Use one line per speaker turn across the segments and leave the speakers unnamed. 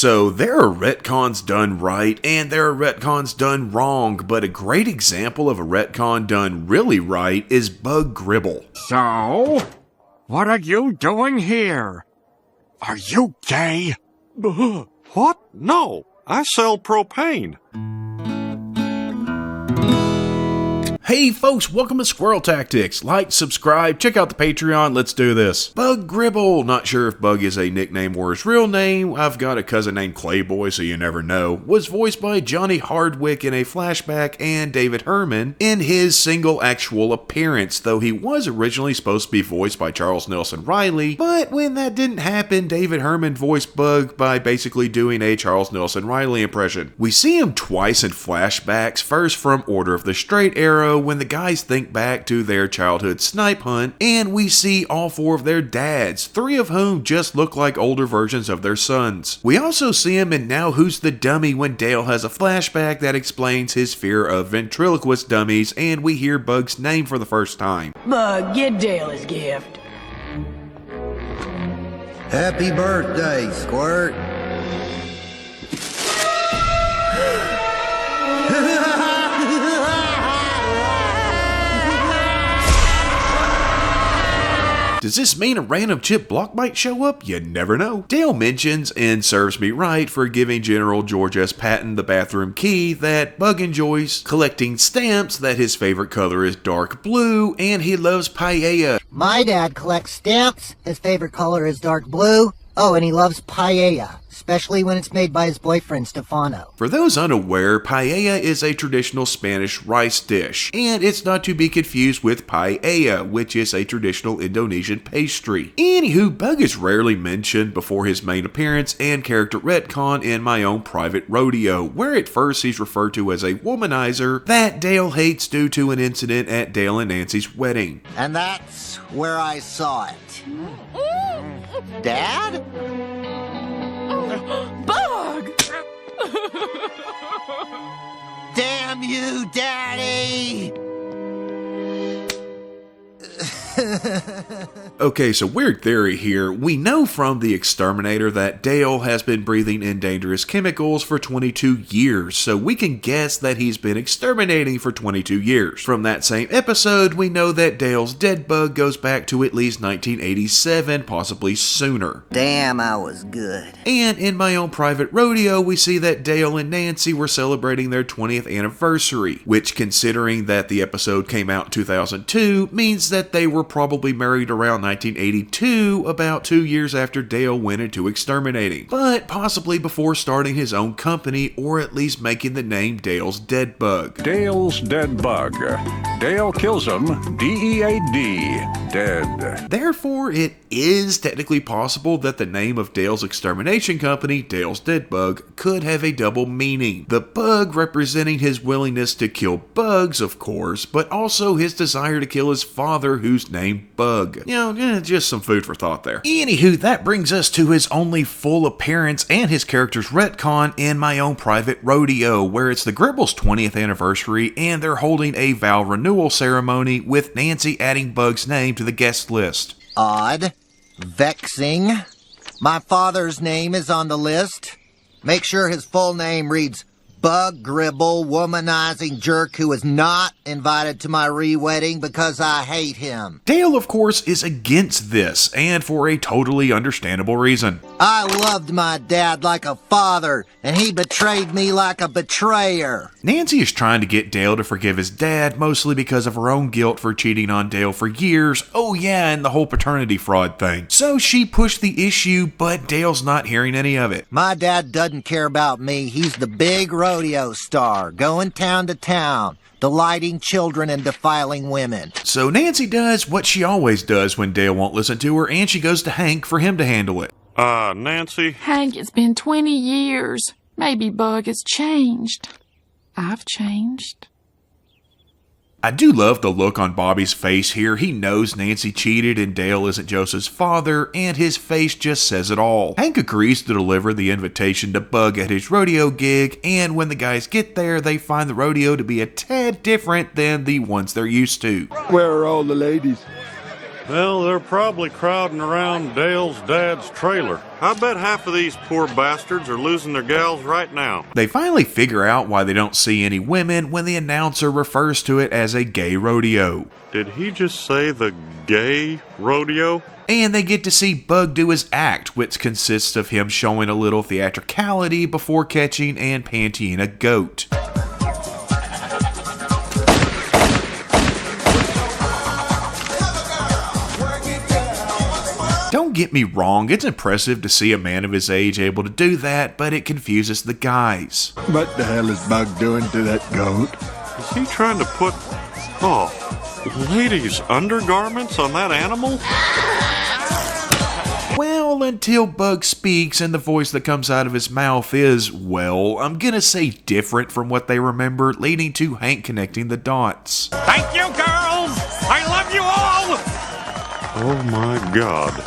So there are retcons done right and there are retcons done wrong, but a great example of a retcon done really right is Bug Gribble.
So, what are you doing here? Are you gay?
What? No, I sell propane.
Hey folks, welcome to Squirrel Tactics. Like, subscribe, check out the Patreon, let's do this. Bug Gribble, not sure if Bug is a nickname or his real name, I've got a cousin named Clayboy so you never know, was voiced by Johnny Hardwick in a flashback and David Herman in his single actual appearance, though he was originally supposed to be voiced by Charles Nelson Riley, but when that didn't happen, David Herman voiced Bug by basically doing a Charles Nelson Riley impression. We see him twice in flashbacks, first from Order of the Straight Arrow, when the guys think back to their childhood snipe hunt, and we see all four of their dads, three of whom just look like older versions of their sons. We also see him in Now Who's the Dummy when Dale has a flashback that explains his fear of ventriloquist dummies, and we hear Bug's name for the first time.
Bug, get Dale his gift.
Happy birthday, Squirt.
Does this mean a random chip block might show up? You never know. Dale mentions, and serves me right for giving General George S. Patton the bathroom key, that Bug enjoys collecting stamps, that his favorite color is dark blue, and he loves paella.
My dad collects stamps. His favorite color is dark blue. Oh, and he loves paella, especially when it's made by his boyfriend Stefano.
For those unaware, paella is a traditional Spanish rice dish, and it's not to be confused with paella, which is a traditional Indonesian pastry. Anywho, Bug is rarely mentioned before his main appearance and character retcon in My Own Private Rodeo, where at first he's referred to as a womanizer that Dale hates due to an incident at Dale and Nancy's wedding.
And that's where I saw it. Dad?
Bug!
Damn you, Daddy!
Okay, so weird theory here. We know from The Exterminator that Dale has been breathing in dangerous chemicals for 22 years, so we can guess that he's been exterminating for 22 years. From that same episode, we know that Dale's dead bug goes back to at least 1987, possibly sooner.
Damn, I was good.
And in My Own Private Rodeo, we see that Dale and Nancy were celebrating their 20th anniversary, which, considering that the episode came out in 2002, means that they were probably married around 1982, about 2 years after Dale went into exterminating, but possibly before starting his own company, or at least making the name Dale's Dead Bug.
Dale's Dead Bug. Dale kills him, D-E-A-D, dead.
Therefore, it is technically possible that the name of Dale's extermination company, Dale's Dead Bug, could have a double meaning. The bug representing his willingness to kill bugs, of course, but also his desire to kill his father, who's named Bug. You know, just some food for thought there. Anywho, that brings us to his only full appearance and his character's retcon in My Own Private Rodeo, where it's the Gribble's 20th anniversary and they're holding a vow renewal ceremony with Nancy adding Bug's name to the guest list.
Odd. Vexing. My father's name is on the list. Make sure his full name reads Bug Gribble, womanizing jerk who is not invited to my re-wedding because I hate him.
Dale, of course, is against this, and for a totally understandable reason.
I loved my dad like a father, and he betrayed me like a betrayer.
Nancy is trying to get Dale to forgive his dad, mostly because of her own guilt for cheating on Dale for years. Oh yeah, and the whole paternity fraud thing. So she pushed the issue, but Dale's not hearing any of it.
My dad doesn't care about me. He's the big rodeo star, going town to town, delighting children and defiling women.
So Nancy does what she always does when Dale won't listen to her, and she goes to Hank for him to handle it.
Nancy?
Hank, it's been 20 years. Maybe Bug has changed. I've changed.
I do love the look on Bobby's face here. He knows Nancy cheated and Dale isn't Joseph's father, and his face just says it all. Hank agrees to deliver the invitation to Bug at his rodeo gig, and when the guys get there, they find the rodeo to be a tad different than the ones they're used to.
Where are all the ladies?
Well, they're probably crowding around Dale's dad's trailer. I bet half of these poor bastards are losing their gals right now.
They finally figure out why they don't see any women when the announcer refers to it as a gay rodeo.
Did he just say the gay rodeo?
And they get to see Bug do his act, which consists of him showing a little theatricality before catching and pantying a goat. Don't get me wrong, it's impressive to see a man of his age able to do that, but it confuses the guys.
What the hell is Bug doing to that goat?
Is he trying to put, ladies' undergarments on that animal?
Well, until Bug speaks and the voice that comes out of his mouth is, well, I'm gonna say different from what they remember, leading to Hank connecting the dots.
Thank you, girls! I love you all!
Oh my God.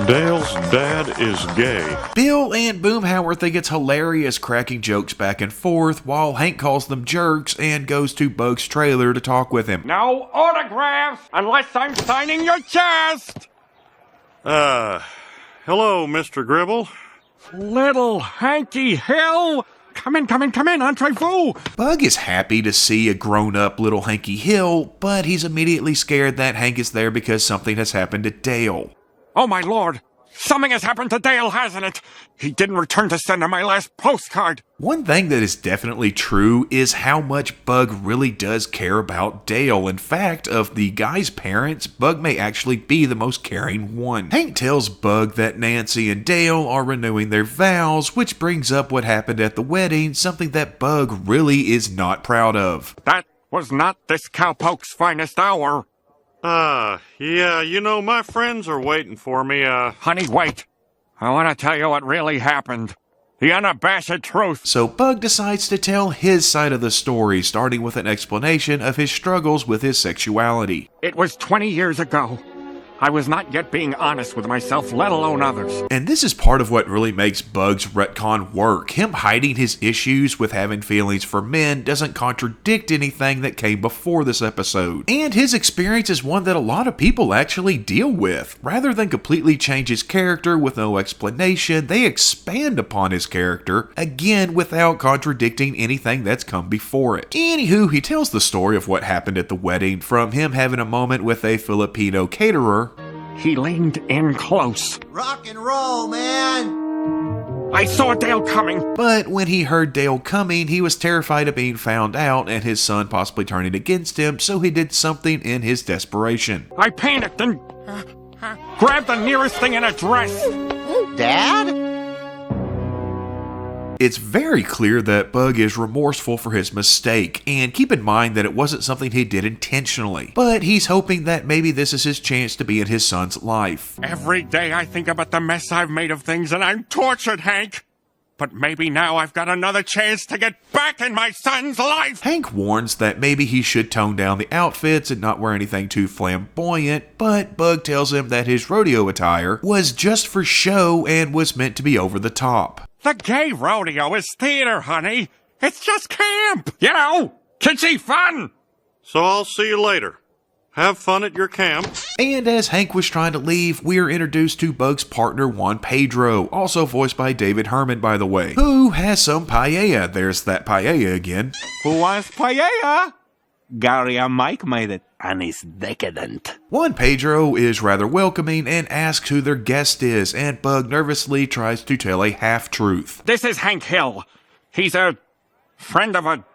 Dale's dad is gay.
Bill and Boomhauer think it's hilarious cracking jokes back and forth while Hank calls them jerks and goes to Bug's trailer to talk with him.
No autographs unless I'm signing your chest!
Hello, Mr. Gribble.
Little Hanky Hill! Come in, entrez-vous!
Bug is happy to see a grown-up little Hanky Hill, but he's immediately scared that Hank is there because something has happened to Dale.
Oh my lord! Something has happened to Dale, hasn't it? He didn't return to send her my last postcard.
One thing that is definitely true is how much Bug really does care about Dale. In fact, of the guy's parents, Bug may actually be the most caring one. Hank tells Bug that Nancy and Dale are renewing their vows, which brings up what happened at the wedding, something that Bug really is not proud of.
That was not this cowpoke's finest hour.
Yeah, you know, my friends are waiting for me,
Honey, wait. I want to tell you what really happened. The unabashed truth.
So Bug decides to tell his side of the story, starting with an explanation of his struggles with his sexuality.
It was 20 years ago. I was not yet being honest with myself, let alone others.
And this is part of what really makes Bug's retcon work. Him hiding his issues with having feelings for men doesn't contradict anything that came before this episode. And his experience is one that a lot of people actually deal with. Rather than completely change his character with no explanation, they expand upon his character, again without contradicting anything that's come before it. Anywho, he tells the story of what happened at the wedding, from him having a moment with a Filipino caterer.
He leaned in close.
Rock and roll, man!
I saw Dale coming.
But when he heard Dale coming, he was terrified of being found out and his son possibly turning against him, so he did something in his desperation.
I panicked and grabbed the nearest thing in a dress.
Dad?
It's very clear that Bug is remorseful for his mistake, and keep in mind that it wasn't something he did intentionally. But he's hoping that maybe this is his chance to be in his son's life.
Every day I think about the mess I've made of things and I'm tortured, Hank. But maybe now I've got another chance to get back in my son's life.
Hank warns that maybe he should tone down the outfits and not wear anything too flamboyant, but Bug tells him that his rodeo attire was just for show and was meant to be over the top.
The gay rodeo is theater, honey. It's just camp. You know, kitschy fun.
So I'll see you later. Have fun at your camp.
And as Hank was trying to leave, we are introduced to Bug's partner Juan Pedro, also voiced by David Herman, by the way, who has some paella. There's that paella again.
Who wants paella? Gary and Mike made it, and it's decadent.
Juan Pedro is rather welcoming and asks who their guest is, and Bug nervously tries to tell a half-truth.
This is Hank Hill. He's a friend of a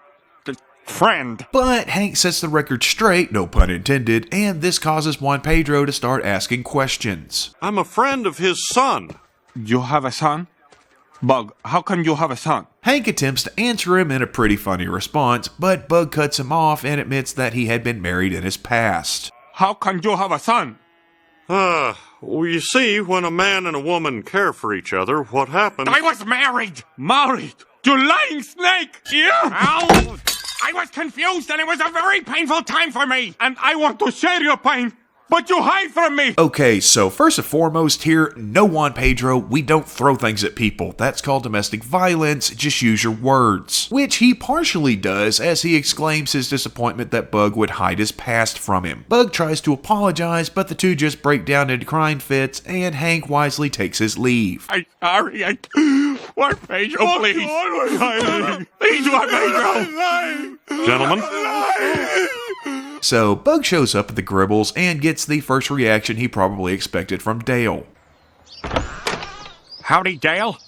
friend.
But Hank sets the record straight, no pun intended, and this causes Juan Pedro to start asking questions.
I'm a friend of his son.
You have a son? Bug, how can you have a son?
Hank attempts to answer him in a pretty funny response, but Bug cuts him off and admits that he had been married in his past.
How can you have a son?
Well, you see, when a man and a woman care for each other, what happens...
I was married!
Married? You lying snake!
Yeah? Ow! I was confused and it was a very painful time for me!
And I want to share your pain.
But you hide from me!
Okay, so first and foremost here, no Juan Pedro, we don't throw things at people. That's called domestic violence, just use your words. Which he partially does as he exclaims his disappointment that Bug would hide his past from him. Bug tries to apologize, but the two just break down into crying fits, and Hank wisely takes his leave.
I'm sorry, Juan Pedro, please. Please, Juan Pedro.
Gentlemen,
So Bug shows up at the Gribbles and gets the first reaction he probably expected from Dale.
Howdy, Dale.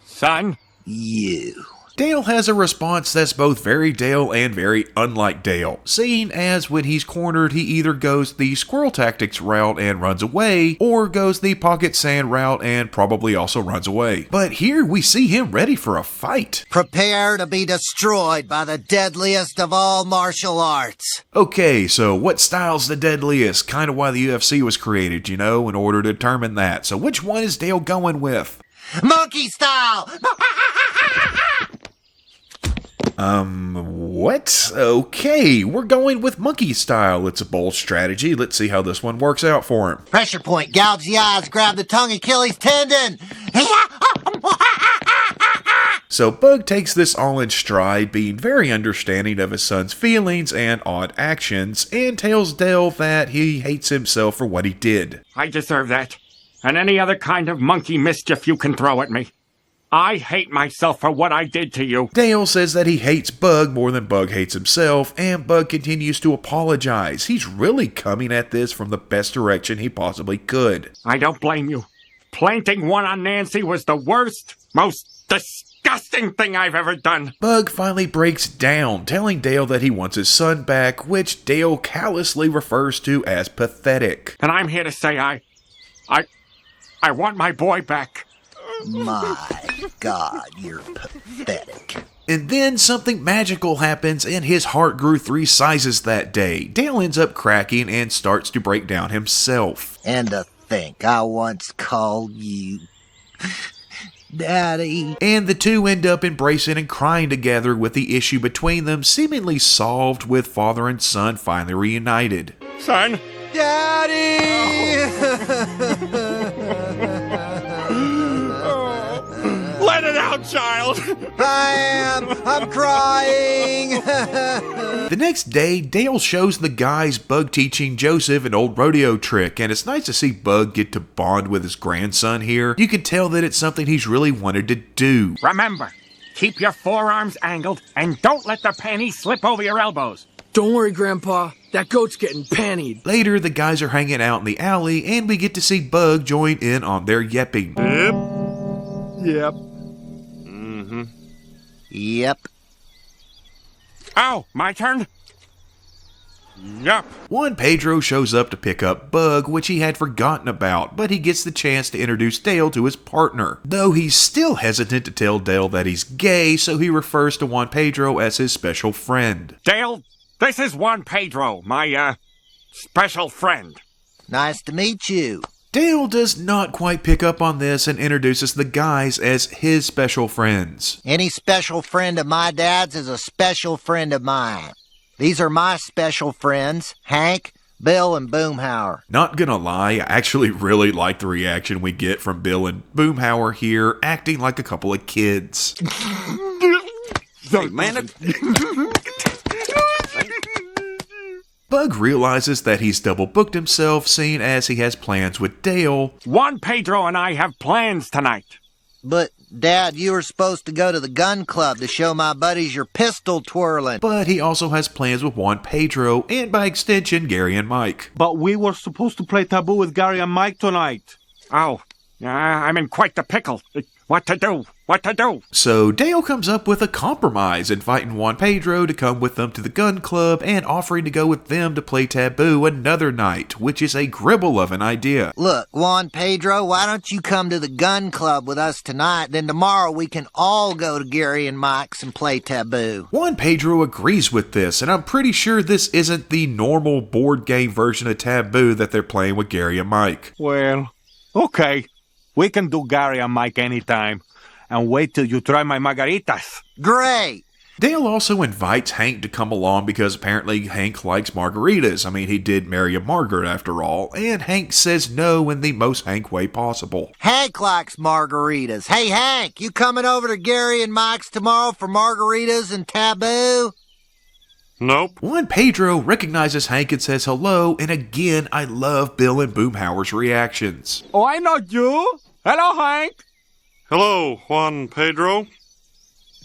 Son.
You.
Dale has a response that's both very Dale and very unlike Dale, seeing as when he's cornered he either goes the squirrel tactics route and runs away, or goes the pocket sand route and probably also runs away. But here we see him ready for a fight.
Prepare to be destroyed by the deadliest of all martial arts.
Okay, so what style's the deadliest? Kind of why the UFC was created, you know, in order to determine that. So which one is Dale going with?
Monkey style!
What? Okay, we're going with monkey style. It's a bold strategy. Let's see how this one works out for him.
Pressure point, gouge the eyes, grab the tongue, Achilles tendon.
So Bug takes this all in stride, being very understanding of his son's feelings and odd actions, and tells Dale that he hates himself for what he did.
I deserve that. And any other kind of monkey mischief you can throw at me. I hate myself for what I did to you.
Dale says that he hates Bug more than Bug hates himself, and Bug continues to apologize. He's really coming at this from the best direction he possibly could.
I don't blame you. Planting one on Nancy was the worst, most disgusting thing I've ever done.
Bug finally breaks down, telling Dale that he wants his son back, which Dale callously refers to as pathetic.
And I'm here to say I want my boy back.
My God, you're pathetic.
And then something magical happens and his heart grew 3 sizes that day. Dale ends up cracking and starts to break down himself.
And to think I once called you Daddy.
And the two end up embracing and crying together, with the issue between them seemingly solved, with father and son finally reunited.
Son?
Daddy!
Let it out, child!
I'm crying!
The next day, Dale shows the guys Bug teaching Joseph an old rodeo trick, and it's nice to see Bug get to bond with his grandson here. You can tell that it's something he's really wanted to do.
Remember, keep your forearms angled and don't let the panties slip over your elbows.
Don't worry, Grandpa. That goat's getting pannied.
Later, the guys are hanging out in the alley, and we get to see Bug join in on their yepping.
Yep.
Yep.
Oh, my turn? Yup.
Juan Pedro shows up to pick up Bug, which he had forgotten about, but he gets the chance to introduce Dale to his partner. Though he's still hesitant to tell Dale that he's gay, so he refers to Juan Pedro as his special friend.
Dale, this is Juan Pedro, my, special friend.
Nice to meet you.
Dale does not quite pick up on this and introduces the guys as his special friends.
Any special friend of my dad's is a special friend of mine. These are my special friends, Hank, Bill, and Boomhauer.
Not gonna lie, I actually really like the reaction we get from Bill and Boomhauer here, acting like a couple of kids.
Hey, man,
Bug realizes that he's double booked himself, seeing as he has plans with Dale.
Juan Pedro and I have plans tonight.
But, Dad, you were supposed to go to the gun club to show my buddies your pistol twirling.
But he also has plans with Juan Pedro, and by extension, Gary and Mike.
but we were supposed to play Taboo with Gary and Mike tonight.
Oh, I'm in quite the pickle. What to do? What to do?
So Dale comes up with a compromise, inviting Juan Pedro to come with them to the gun club and offering to go with them to play Taboo another night, which is a gribble of an idea.
Look, Juan Pedro, why don't you come to the gun club with us tonight? Then tomorrow we can all go to Gary and Mike's and play Taboo.
Juan Pedro agrees with this, and I'm pretty sure this isn't the normal board game version of Taboo that they're playing with Gary and Mike.
Well, okay. We can do Gary and Mike anytime. And wait till you try my margaritas.
Great!
Dale also invites Hank to come along because apparently Hank likes margaritas. I mean, he did marry a Margaret after all, and Hank says no in the most Hank way possible.
Hank likes margaritas. Hey, Hank, you coming over to Gary and Mike's tomorrow for margaritas and taboo?
Nope.
Juan Pedro recognizes Hank and says hello, and again, I love Bill and Boomhauer's reactions.
Oh, I know you. Hello, Hank.
Hello, Juan Pedro.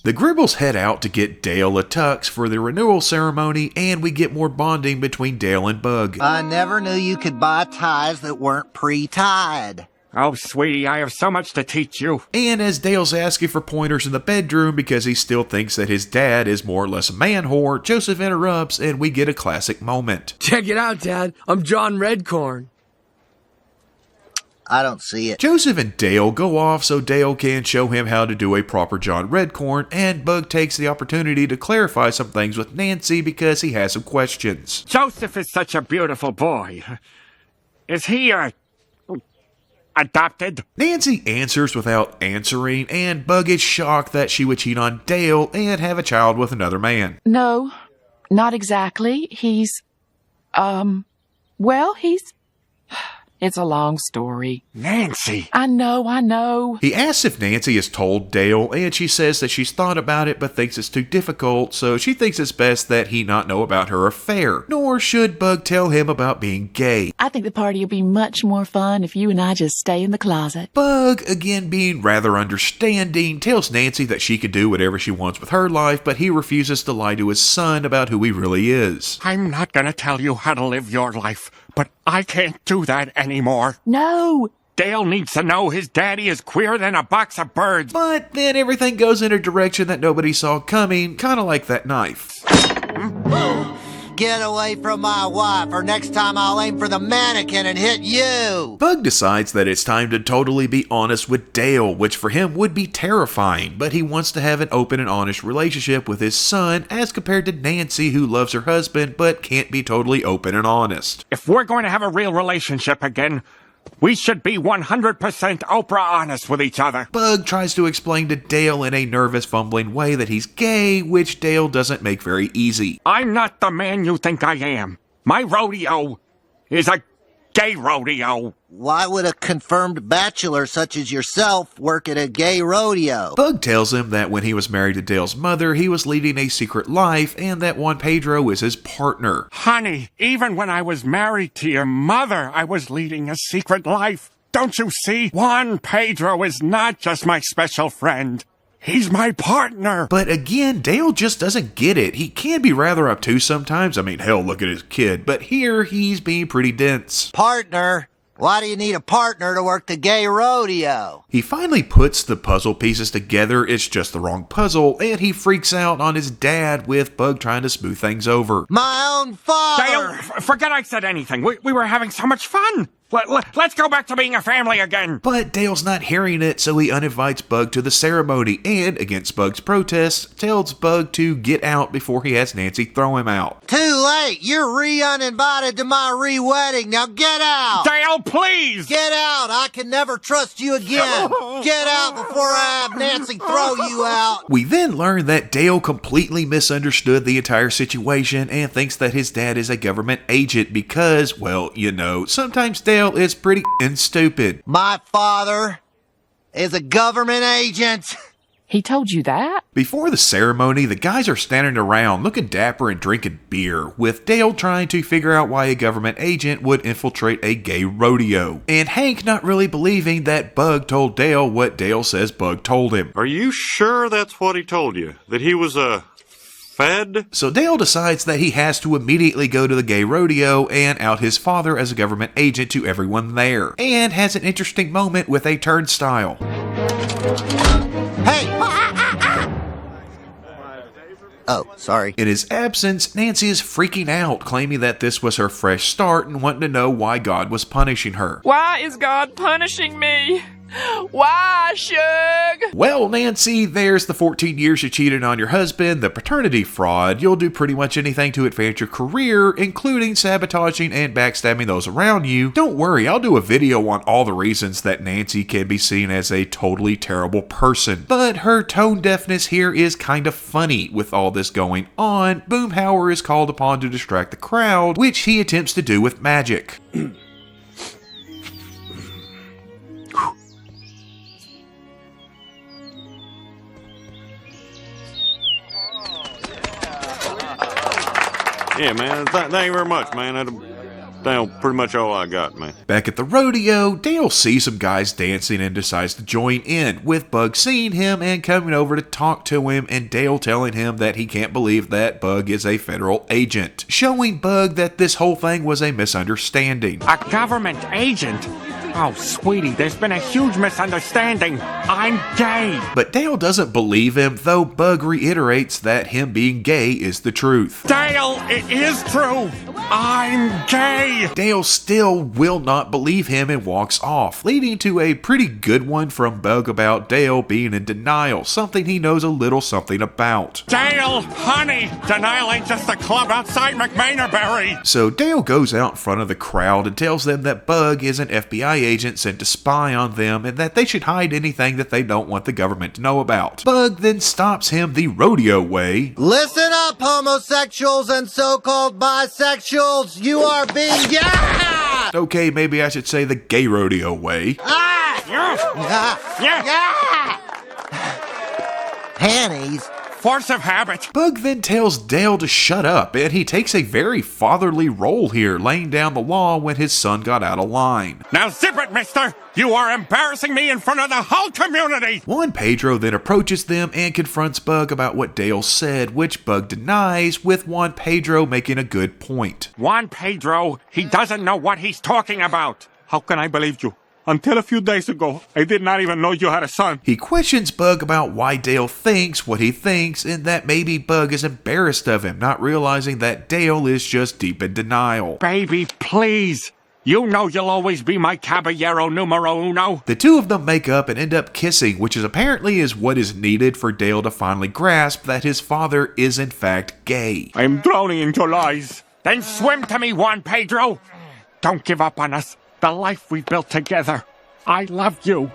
The Gribbles head out to get Dale a tux for the renewal ceremony, and we get more bonding between Dale and Bug.
I never knew you could buy ties that weren't pre-tied.
Oh, sweetie, I have so much to teach you.
And as Dale's asking for pointers in the bedroom because he still thinks that his dad is more or less a man whore, Joseph interrupts and we get a classic moment.
Check it out, Dad. I'm John Redcorn.
I don't see it.
Joseph and Dale go off so Dale can show him how to do a proper John Redcorn, and Bug takes the opportunity to clarify some things with Nancy because he has some questions.
Joseph is such a beautiful boy. Is he, adopted?
Nancy answers without answering, and Bug is shocked that she would cheat on Dale and have a child with another man.
No, not exactly. It's a long story.
Nancy!
I know.
He asks if Nancy has told Dale, and she says that she's thought about it but thinks it's too difficult, so she thinks it's best that he not know about her affair. Nor should Bug tell him about being gay.
I think the party will be much more fun if you and I just stay in the closet.
Bug, again being rather understanding, tells Nancy that she can do whatever she wants with her life, but he refuses to lie to his son about who he really is.
I'm not gonna tell you how to live your life, but I can't do that anymore.
No!
Dale needs to know his daddy is queerer than a box of birds.
But then everything goes in a direction that nobody saw coming, kinda like that knife.
Get away from my wife, or next time I'll aim for the mannequin and hit you!
Bug decides that it's time to totally be honest with Dale, which for him would be terrifying, but he wants to have an open and honest relationship with his son as compared to Nancy, who loves her husband but can't be totally open and honest.
If we're going to have a real relationship again, we should be 100% Oprah honest with each other.
Bug tries to explain to Dale in a nervous, fumbling way that he's gay, which Dale doesn't make very easy.
I'm not the man you think I am. My rodeo is a gay rodeo.
Why would a confirmed bachelor such as yourself work at a gay rodeo?
Bug tells him that when he was married to Dale's mother, he was leading a secret life and that Juan Pedro is his partner.
Honey, even when I was married to your mother, I was leading a secret life. Don't you see? Juan Pedro is not just my special friend. He's my partner.
But again, Dale just doesn't get it. He can be rather obtuse sometimes. I mean, hell, look at his kid. But here, he's being pretty dense.
Partner? Why do you need a partner to work the gay rodeo?
He finally puts the puzzle pieces together, it's just the wrong puzzle, and he freaks out on his dad with Bug trying to smooth things over.
My own father!
Dale, forget I said anything. We were having so much fun. Let's go back to being a family again.
But Dale's not hearing it, so he uninvites Bug to the ceremony and, against Bug's protests, tells Bug to get out before he has Nancy throw him out.
Too late! You're re-uninvited to my re-wedding. Now get out!
Dale, please!
Get out! I can never trust you again! Get out before I have Nancy throw you out!
We then learn that Dale completely misunderstood the entire situation and thinks that his dad is a government agent because, well, you know, sometimes Dale is pretty stupid.
My father is a government agent.
He told you that?
Before the ceremony, the guys are standing around looking dapper and drinking beer, with Dale trying to figure out why a government agent would infiltrate a gay rodeo. And Hank not really believing that Bug told Dale what Dale says Bug told him.
Are you sure that's what he told you? That he was a Fed?
So Dale decides that he has to immediately go to the gay rodeo and out his father as a government agent to everyone there, and has an interesting moment with a turnstile.
Hey! Oh, sorry.
In his absence, Nancy is freaking out, claiming that this was her fresh start and wanting to know why God was punishing her.
Why is God punishing me? Why, Shug?
Well, Nancy, there's the 14 years you cheated on your husband, the paternity fraud. You'll do pretty much anything to advance your career, including sabotaging and backstabbing those around you. Don't worry, I'll do a video on all the reasons that Nancy can be seen as a totally terrible person. But her tone deafness here is kind of funny. With all this going on, Boomhauer is called upon to distract the crowd, which he attempts to do with magic.
Yeah, man. Thank you very much, man. That's pretty much all I got, man.
Back at the rodeo, Dale sees some guys dancing and decides to join in, with Bug seeing him and coming over to talk to him, and Dale telling him that he can't believe that Bug is a federal agent, showing Bug that this whole thing was a misunderstanding.
A government agent? Oh, sweetie, there's been a huge misunderstanding. I'm gay.
But Dale doesn't believe him, though Bug reiterates that him being gay is the truth.
Dale, it is true. I'm gay.
Dale still will not believe him and walks off, leading to a pretty good one from Bug about Dale being in denial, something he knows a little something about.
Dale, honey, denial ain't just a club outside McMainerberry.
So Dale goes out in front of the crowd and tells them that Bug is an FBI agent sent to spy on them and that they should hide anything that they don't want the government to know about. Bug then stops him the rodeo way.
Listen up, homosexuals and so-called bisexuals. You are being... Yeah!
Okay, maybe I should say the gay rodeo way.
Panties.
Force of habit.
Bug then tells Dale to shut up, and he takes a very fatherly role here, laying down the law when his son got out of line.
Now zip it, mister. You are embarrassing me in front of the whole community.
Juan Pedro then approaches them and confronts Bug about what Dale said, which Bug denies, with Juan Pedro making a good point.
Juan Pedro, he doesn't know what he's talking about. How can I believe you? Until a few days ago, I did not even know you had a son.
He questions Bug about why Dale thinks what he thinks, and that maybe Bug is embarrassed of him, not realizing that Dale is just deep in denial.
Baby, please. You know you'll always be my caballero numero uno.
The two of them make up and end up kissing, which is apparently what is needed for Dale to finally grasp that his father is in fact gay.
I'm drowning in your lies. Then swim to me, Juan Pedro. Don't give up on us. The life we built together. I love you.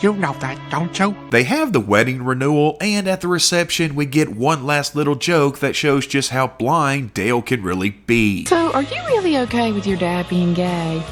You know that, don't you?
They have the wedding renewal, and at the reception we get one last little joke that shows just how blind Dale can really be.
So, are you really okay with your dad being gay?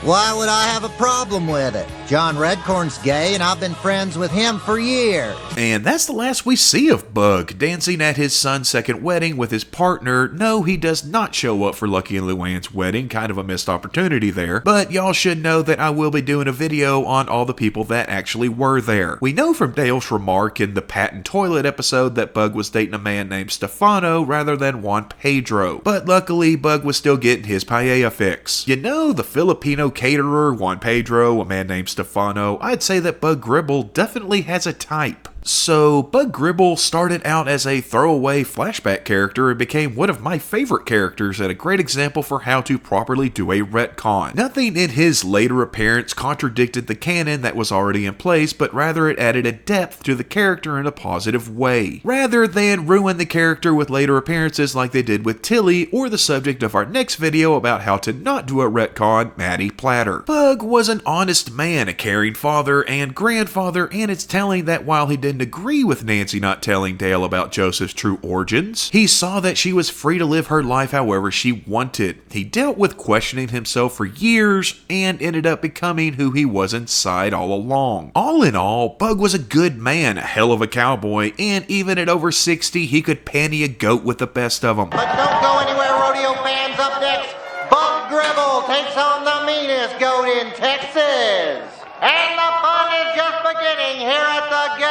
Why would I have a problem with it? John Redcorn's gay, and I've been friends with him for years.
And that's the last we see of Bug, dancing at his son's second wedding with his partner. No, he does not show up for Lucky and Luann's wedding, kind of a missed opportunity there. But y'all should know that I will be doing a video on all the people that actually were there. We know from Dale's remark in the patent toilet episode that Bug was dating a man named Stefano rather than Juan Pedro. But luckily, Bug was still getting his paella fix. You know, the Filipino caterer, Juan Pedro, a man named Stefano, I'd say that Bug Gribble definitely has a type. So, Bug Gribble started out as a throwaway flashback character and became one of my favorite characters and a great example for how to properly do a retcon. Nothing in his later appearance contradicted the canon that was already in place, but rather it added a depth to the character in a positive way, rather than ruin the character with later appearances like they did with Tilly, or the subject of our next video about how to not do a retcon, Maddie Platter. Bug was an honest man, a caring father and grandfather, and it's telling that while he didn't agree with Nancy not telling Dale about Joseph's true origins, he saw that she was free to live her life however she wanted. He dealt with questioning himself for years and ended up becoming who he was inside all along. All in all, Bug was a good man, a hell of a cowboy, and even at over 60, he could panty a goat with the best of them.
But don't go anywhere, rodeo fans. Up next, Bug Gribble takes on the meanest goat in Texas. And the fun is just beginning here at the